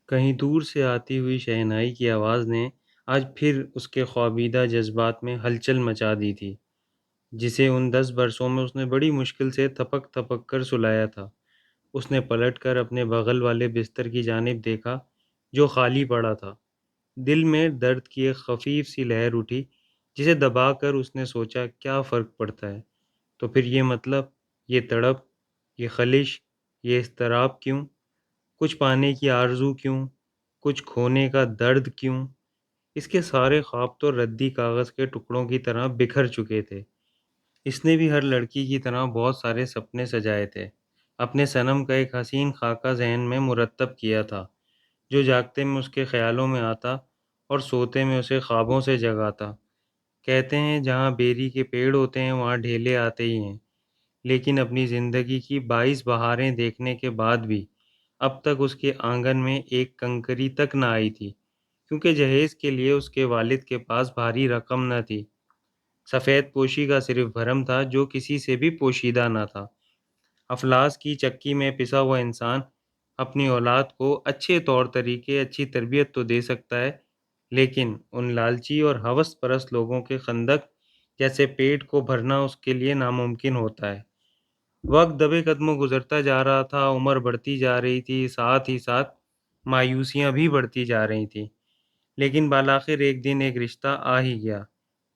کہیں دور سے آتی ہوئی شہنائی کی آواز نے آج پھر اس کے خوابیدہ جذبات میں ہلچل مچا دی تھی، جسے ان 10 برسوں میں اس نے بڑی مشکل سے تھپک تھپک کر سلایا تھا۔ اس نے پلٹ کر اپنے بغل والے بستر کی جانب دیکھا جو خالی پڑا تھا۔ دل میں درد کی ایک خفیف سی لہر اٹھی، جسے دبا کر اس نے سوچا کیا فرق پڑتا ہے؟ تو پھر یہ مطلب، یہ تڑپ، یہ خلش، یہ اضطراب کیوں؟ کچھ پانے کی آرزو کیوں؟ کچھ کھونے کا درد کیوں؟ اس کے سارے خواب تو ردی کاغذ کے ٹکڑوں کی طرح بکھر چکے تھے۔ اس نے بھی ہر لڑکی کی طرح بہت سارے سپنے سجائے تھے، اپنے صنم کا ایک حسین خاکہ ذہن میں مرتب کیا تھا، جو جاگتے میں اس کے خیالوں میں آتا اور سوتے میں اسے خوابوں سے جگاتا۔ کہتے ہیں جہاں بیری کے پیڑ ہوتے ہیں وہاں ڈھیلے آتے ہی ہیں، لیکن اپنی زندگی کی 22 بہاریں دیکھنے کے بعد بھی اب تک اس کے آنگن میں ایک کنکری تک نہ آئی تھی، کیونکہ جہیز کے لیے اس کے والد کے پاس بھاری رقم نہ تھی۔ سفید پوشی کا صرف بھرم تھا جو کسی سے بھی پوشیدہ نہ تھا۔ افلاس کی چکی میں پسا ہوا انسان اپنی اولاد کو اچھے طور طریقے، اچھی تربیت تو دے سکتا ہے، لیکن ان لالچی اور ہوس پرست لوگوں کے خندق جیسے پیٹ کو بھرنا اس کے لیے ناممکن ہوتا ہے۔ وقت دبے قدموں گزرتا جا رہا تھا، عمر بڑھتی جا رہی تھی، ساتھ ہی ساتھ مایوسیاں بھی بڑھتی جا رہی تھیں، لیکن بالآخر ایک دن ایک رشتہ آ ہی گیا،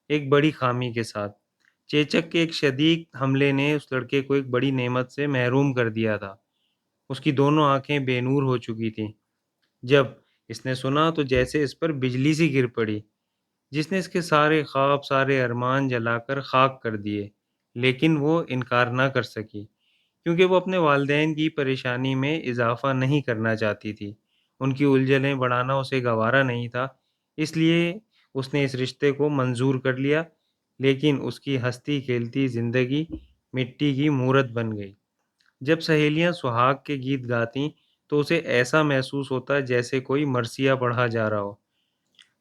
ایک بڑی خامی کے ساتھ۔ چیچک کے ایک شدید حملے نے اس لڑکے کو ایک بڑی نعمت سے محروم کر دیا تھا۔ اس کی دونوں آنکھیں بے نور ہو چکی تھیں۔ جب اس نے سنا تو جیسے اس پر بجلی سی گر پڑی، جس نے اس کے سارے خواب، سارے ارمان جلا کر خاک کر دیے، لیکن وہ انکار نہ کر سکی، کیونکہ وہ اپنے والدین کی پریشانی میں اضافہ نہیں کرنا چاہتی تھی۔ ان کی الجھنیں بڑھانا اسے گوارا نہیں تھا، اس لیے اس نے اس رشتے کو منظور کر لیا، لیکن اس کی ہستی کھیلتی زندگی مٹی کی مورت بن گئی۔ جب سہیلیاں سہاگ کے گیت گاتیں تو اسے ایسا محسوس ہوتا جیسے کوئی مرثیہ پڑھا جا رہا ہو۔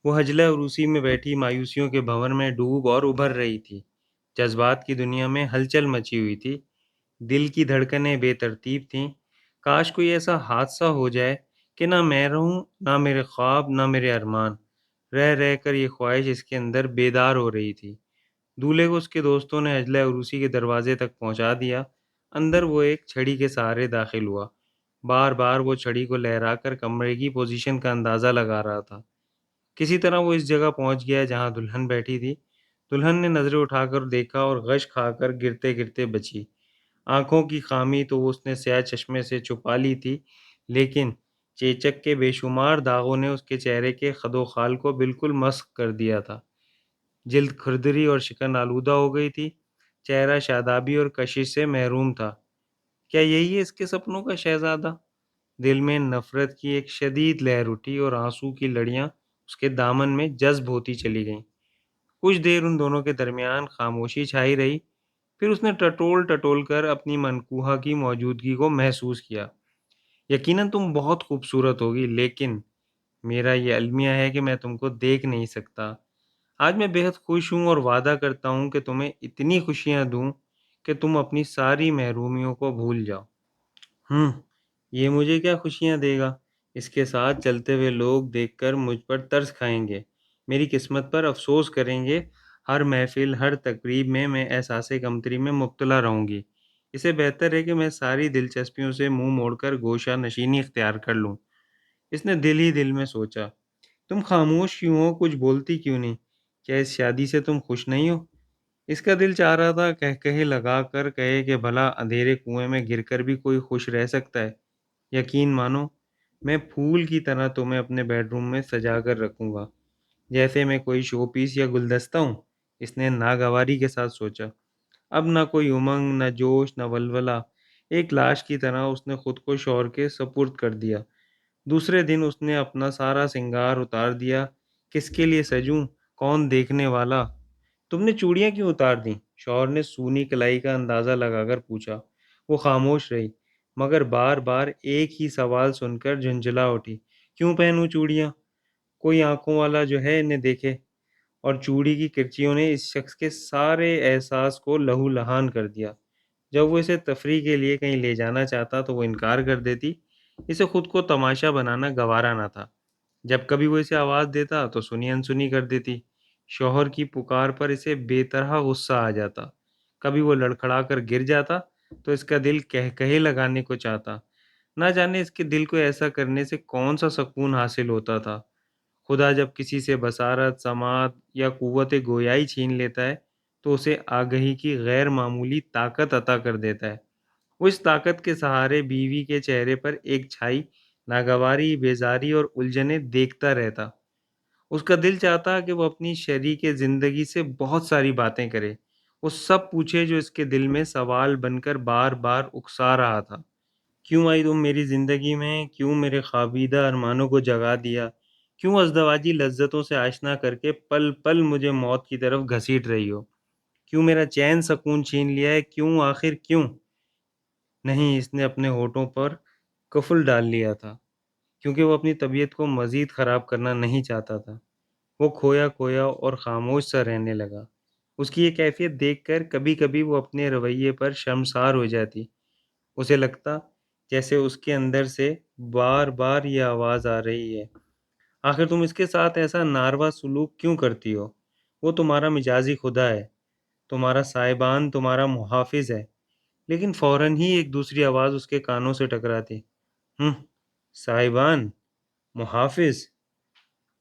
وہ حجلہ عروسی میں بیٹھی مایوسیوں کے بھنور میں ڈوب اور ابھر رہی تھی۔ جذبات کی دنیا میں ہلچل مچی ہوئی تھی، دل کی دھڑکنیں بے ترتیب تھیں۔ کاش کوئی ایسا حادثہ ہو جائے کہ نہ میں رہوں، نہ میرے خواب، نہ میرے ارمان۔ رہ رہ کر یہ خواہش اس کے اندر بیدار ہو رہی تھی۔ دولہے کو اس کے دوستوں نے حجلہ عروسی کے دروازے تک پہنچا دیا۔ اندر وہ ایک چھڑی کے سہارے داخل ہوا۔ بار بار وہ چھڑی کو لہرا کر کمرے کی پوزیشن کا اندازہ لگا رہا تھا۔ کسی طرح وہ اس جگہ پہنچ گیا جہاں دلہن بیٹھی تھی۔ دلہن نے نظریں اٹھا کر دیکھا اور غش کھا کر گرتے گرتے بچی۔ آنکھوں کی خامی تو اس نے سیاہ چشمے سے چھپا لی تھی، لیکن چیچک کے بے شمار داغوں نے اس کے چہرے کے خد و خال کو بالکل مسخ کر دیا تھا۔ جلد کھردری اور شکن آلودہ ہو گئی تھی، چہرہ شادابی اور کشش سے محروم تھا۔ کیا یہی ہے اس کے سپنوں کا شہزادہ؟ دل میں نفرت کی ایک شدید لہر اٹھی اور آنسو کی لڑیاں اس کے دامن میں جذب ہوتی چلی گئیں۔ کچھ دیر ان دونوں کے درمیان خاموشی چھائی رہی، پھر اس نے ٹٹول ٹٹول کر اپنی منکوہا کی موجودگی کو محسوس کیا۔ یقیناً تم بہت خوبصورت ہوگی، لیکن میرا یہ المیہ ہے کہ میں تم کو دیکھ نہیں سکتا۔ آج میں بہت خوش ہوں اور وعدہ کرتا ہوں کہ تمہیں اتنی خوشیاں دوں کہ تم اپنی ساری محرومیوں کو بھول جاؤ۔ یہ مجھے کیا خوشیاں دے گا؟ اس کے ساتھ چلتے ہوئے لوگ دیکھ کر مجھ پر ترس کھائیں گے، میری قسمت پر افسوس کریں گے۔ ہر محفل، ہر تقریب میں میں احساس کمتری میں مبتلا رہوں گی۔ اسے بہتر ہے کہ میں ساری دلچسپیوں سے منہ موڑ کر گوشہ نشینی اختیار کر لوں۔ اس نے دل ہی دل میں سوچا، تم خاموش کیوں ہو؟ کچھ بولتی کیوں نہیں؟ کیا اس شادی سے تم خوش نہیں ہو؟ اس کا دل چاہ رہا تھا کہے لگا کر کہے کہ بھلا اندھیرے کنویں میں گر کر بھی کوئی خوش رہ سکتا ہے؟ یقین مانو، میں پھول کی طرح تمہیں اپنے بیڈ روم میں سجا کر رکھوں گا، جیسے میں کوئی شو پیس یا گلدستہ ہوں۔ اس نے ناگواری کے ساتھ سوچا۔ اب نہ کوئی امنگ، نہ جوش، نہ ولولہ۔ ایک لاش کی طرح اس نے خود کو شوہر کے سپرد کر دیا۔ دوسرے دن اس نے اپنا سارا سنگار اتار دیا۔ کس کے لیے سجوں؟ کون دیکھنے والا؟ تم نے چوڑیاں کیوں اتار دیں؟ شوہر نے سونی کلائی کا اندازہ لگا کر پوچھا۔ وہ خاموش رہی، مگر بار بار ایک ہی سوال سن کر جھنجھلا اٹھی۔ کیوں پہنوں چوڑیاں؟ کوئی آنکھوں والا جو ہے انہیں دیکھے۔ اور چوڑی کی کرچیوں نے اس شخص کے سارے احساس کو لہو لہان کر دیا۔ جب وہ اسے تفریح کے لیے کہیں لے جانا چاہتا تو وہ انکار کر دیتی، اسے خود کو تماشا بنانا گوارا نہ تھا۔ جب کبھی وہ اسے آواز دیتا تو سنی انسنی کر دیتی۔ شوہر کی پکار پر اسے بے طرح غصہ آ جاتا۔ کبھی وہ لڑکھڑا کر گر جاتا تو اس کا دل کہے لگانے کو چاہتا۔ نہ جانے اس کے دل کو ایسا کرنے سے کون سا سکون حاصل ہوتا تھا۔ خدا جب کسی سے بصارت، سماعت یا قوت گویائی چھین لیتا ہے تو اسے آگہی کی غیر معمولی طاقت عطا کر دیتا ہے۔ وہ اس طاقت کے سہارے بیوی کے چہرے پر ایک چھائی ناگواری، بیزاری اور الجھنیں دیکھتا رہتا۔ اس کا دل چاہتا کہ وہ اپنی شریک زندگی سے بہت ساری باتیں کرے، وہ سب پوچھے جو اس کے دل میں سوال بن کر بار بار اکسا رہا تھا۔ کیوں آئی تم میری زندگی میں؟ کیوں میرے خوابیدہ ارمانوں کو جگا دیا؟ کیوں ازدواجی لذتوں سے آشنا کر کے پل پل مجھے موت کی طرف گھسیٹ رہی ہو؟ کیوں میرا چین سکون چھین لیا ہے؟ کیوں آخر کیوں؟ نہیں، اس نے اپنے ہونٹوں پر قفل ڈال لیا تھا، کیونکہ وہ اپنی طبیعت کو مزید خراب کرنا نہیں چاہتا تھا۔ وہ کھویا کھویا اور خاموش سا رہنے لگا۔ اس کی یہ کیفیت دیکھ کر کبھی کبھی وہ اپنے رویے پر شرمسار ہو جاتی۔ اسے لگتا جیسے اس کے اندر سے بار بار یہ آواز آ رہی ہے، آخر تم اس کے ساتھ ایسا ناروا سلوک کیوں کرتی ہو؟ وہ تمہارا مجازی خدا ہے، تمہارا سائبان، تمہارا محافظ ہے۔ لیکن فوراً ہی ایک دوسری آواز اس کے کانوں سے ٹکراتی۔ ہم، سائبان؟ محافظ؟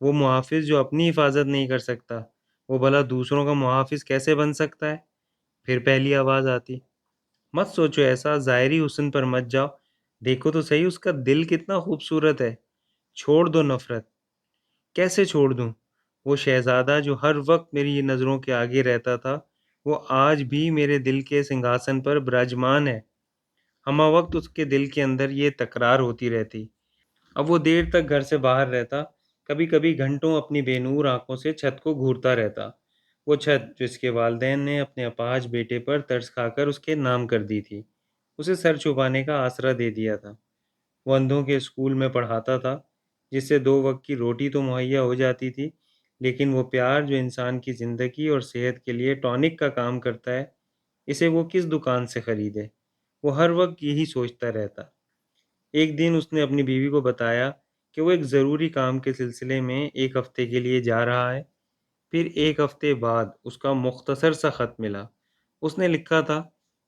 وہ محافظ جو اپنی حفاظت نہیں کر سکتا، وہ بھلا دوسروں کا محافظ کیسے بن سکتا ہے؟ پھر پہلی آواز آتی، مت سوچو ایسا، ظاہری حسن پر مت جاؤ، دیکھو تو صحیح اس کا دل کتنا خوبصورت ہے، چھوڑ دو نفرت۔ کیسے چھوڑ دوں؟ وہ شہزادہ جو ہر وقت میری نظروں کے آگے رہتا تھا، وہ آج بھی میرے دل کے سنگھاسن پر براجمان ہے۔ ہمہ وقت اس کے دل کے اندر یہ تکرار ہوتی رہتی۔ اب وہ دیر تک گھر سے باہر رہتا، کبھی کبھی گھنٹوں اپنی بے نور آنکھوں سے چھت کو گھورتا رہتا، وہ چھت جو اس کے والدین نے اپنے اپاہج بیٹے پر ترس کھا کر اس کے نام کر دی تھی، اسے سر چھپانے کا آسرا دے دیا تھا۔ وہ اندھوں کے اسکول میں پڑھاتا تھا، جس سے 2 وقت کی روٹی تو مہیا ہو جاتی تھی، لیکن وہ پیار جو انسان کی زندگی اور صحت کے لیے ٹونک کا کام کرتا ہے، اسے وہ کس دکان سے خریدے؟ وہ ہر وقت یہی سوچتا رہتا۔ ایک دن اس نے اپنی بیوی کو بتایا کہ وہ ایک ضروری کام کے سلسلے میں 1 ہفتے کے لیے جا رہا ہے۔ پھر 1 ہفتے بعد اس کا مختصر سا خط ملا۔ اس نے لکھا تھا،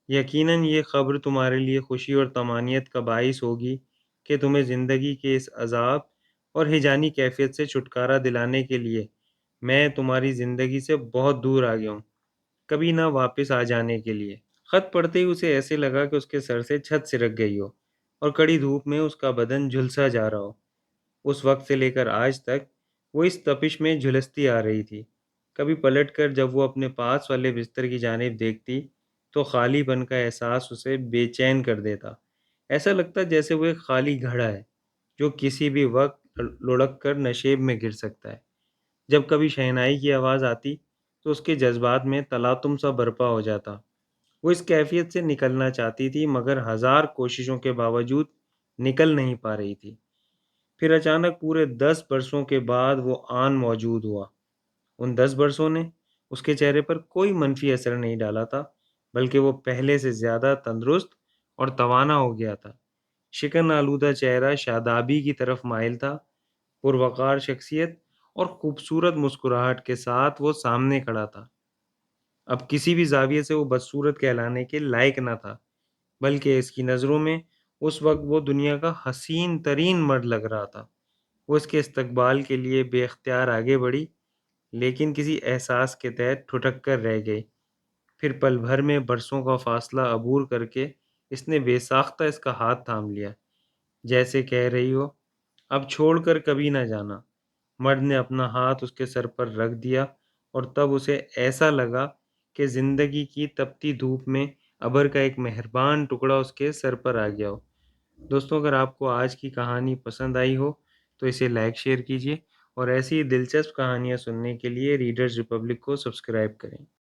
یقیناً یہ خبر تمہارے لیے خوشی اور طمانینت کا باعث ہوگی کہ تمہیں زندگی کے اس عذاب اور ہیجانی کیفیت سے چھٹکارا دلانے کے لیے میں تمہاری زندگی سے بہت دور آ گیا ہوں، کبھی نہ واپس آ جانے کے لیے۔ خط پڑھتے ہی اسے ایسے لگا کہ اس کے سر سے چھت سرک گئی ہو اور کڑی دھوپ میں اس کا بدن جھلسا جا رہا ہو۔ اس وقت سے لے کر آج تک وہ اس تپش میں جھلستی آ رہی تھی۔ کبھی پلٹ کر جب وہ اپنے پاس والے بستر کی جانب دیکھتی تو خالی پن کا احساس اسے بے چین کر دیتا۔ ایسا لگتا جیسے وہ ایک خالی گھڑا ہے جو کسی بھی وقت لڑک کر نشیب میں گر سکتا ہے۔ جب کبھی شہنائی کی آواز آتی تو اس کے جذبات میں تلاطم سا برپا ہو جاتا۔ وہ اس کیفیت سے نکلنا چاہتی تھی، مگر ہزار کوششوں کے باوجود نکل نہیں پا رہی تھی۔ پھر اچانک پورے 10 برسوں کے بعد وہ آن موجود ہوا۔ ان 10 برسوں نے اس کے چہرے پر کوئی منفی اثر نہیں ڈالا تھا، بلکہ وہ پہلے سے زیادہ تندرست اور توانا ہو گیا تھا۔ شکن آلودہ چہرہ شادابی کی طرف مائل تھا، پروقار شخصیت اور خوبصورت مسکراہٹ کے ساتھ وہ سامنے کھڑا تھا۔ اب کسی بھی زاویے سے وہ بدصورت کہلانے کے لائق نہ تھا، بلکہ اس کی نظروں میں اس وقت وہ دنیا کا حسین ترین مرد لگ رہا تھا۔ وہ اس کے استقبال کے لیے بے اختیار آگے بڑھی، لیکن کسی احساس کے تحت ٹھٹک کر رہ گئی۔ پھر پل بھر میں برسوں کا فاصلہ عبور کر کے اس نے بے ساختہ اس کا ہاتھ تھام لیا، جیسے کہہ رہی ہو، اب چھوڑ کر کبھی نہ جانا۔ مرد نے اپنا ہاتھ اس کے سر پر رکھ دیا اور تب اسے ایسا لگا کہ زندگی کی تپتی دھوپ میں ابر کا ایک مہربان ٹکڑا اس کے سر پر آ گیا ہو۔ دوستوں، اگر آپ کو آج کی کہانی پسند آئی ہو تو اسے لائک شیئر کیجیے، اور ایسی ہی دلچسپ کہانیاں سننے کے لیے ریڈرز ریپبلک کو سبسکرائب کریں۔